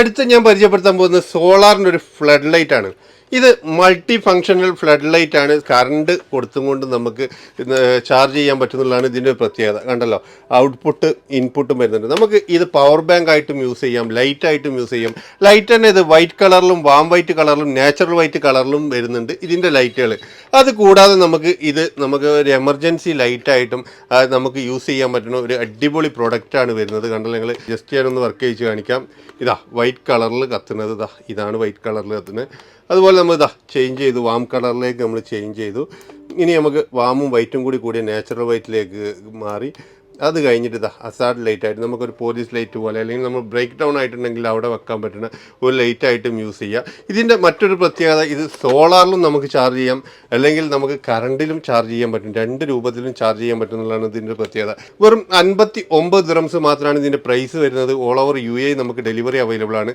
അടുത്ത് ഞാൻ പരിചയപ്പെടുത്താൻ പോകുന്നത് സോളാറിൻ്റെ ഒരു ഫ്ലഡ് ലൈറ്റ് ആണ്. ഇത് മൾട്ടി ഫങ്ഷണൽ ഫ്ലഡ് ലൈറ്റ് ആണ്. കറണ്ട് കൊടുത്തും കൊണ്ട് നമുക്ക് ചാർജ് ചെയ്യാൻ പറ്റുന്നതാണ് ഇതിൻ്റെ പ്രത്യേകത. കണ്ടല്ലോ, ഔട്ട്പുട്ട് ഇൻപുട്ടും വരുന്നുണ്ട്. നമുക്ക് ഇത് പവർ ബാങ്ക് ആയിട്ടും യൂസ് ചെയ്യാം, ലൈറ്റായിട്ടും യൂസ് ചെയ്യാം. ലൈറ്റ് തന്നെ ഇത് വൈറ്റ് കളറിലും വാം വൈറ്റ് കളറിലും നാച്ചുറൽ വൈറ്റ് കളറിലും വരുന്നുണ്ട് ഇതിൻ്റെ ലൈറ്റുകൾ. അത് കൂടാതെ നമുക്ക് ഒരു എമർജൻസി ലൈറ്റായിട്ടും നമുക്ക് യൂസ് ചെയ്യാൻ പറ്റുന്ന ഒരു അടിപൊളി പ്രൊഡക്റ്റാണ് വരുന്നത്. കണ്ടല്ലോ, നിങ്ങൾ ജസ്റ്റ് ഞാനൊന്ന് വർക്ക് ചെയ്ത് കാണിക്കാം. വൈറ്റ് കളറിൽ കത്തുന്നത് ഇതാണ് വൈറ്റ് കളറിൽ കത്തുന്നത്. അതുപോലെ നമ്മൾ ചേഞ്ച് ചെയ്തു, വാം കളറിലേക്ക് നമ്മൾ ചേഞ്ച് ചെയ്തു. ഇനി നമുക്ക് വാമും വൈറ്റും കൂടിയ നാച്ചുറൽ വൈറ്റിലേക്ക് മാറി. അത് കഴിഞ്ഞിട്ട് അസാഡ് ലൈറ്റായിട്ട് നമുക്കൊരു പോലീസ് ലൈറ്റ് പോലെ, അല്ലെങ്കിൽ നമ്മൾ ബ്രേക്ക് ഡൗൺ ആയിട്ടുണ്ടെങ്കിൽ അവിടെ വെക്കാൻ പറ്റുന്ന ഒരു ലൈറ്റായിട്ടും യൂസ് ചെയ്യാം. ഇതിൻ്റെ മറ്റൊരു പ്രത്യേകത, ഇത് സോളാറിലും നമുക്ക് ചാർജ് ചെയ്യാം, അല്ലെങ്കിൽ നമുക്ക് കറണ്ടിലും ചാർജ് ചെയ്യാൻ പറ്റും. രണ്ട് രൂപത്തിലും ചാർജ് ചെയ്യാൻ പറ്റുന്നതാണ് ഇതിൻ്റെ പ്രത്യേകത. വെറും 59 ദിറംസ് മാത്രമാണ് ഇതിൻ്റെ പ്രൈസ് വരുന്നത്. ഓൾ ഓവർ UAE നമുക്ക് ഡെലിവറി അവൈലബിൾ ആണ്.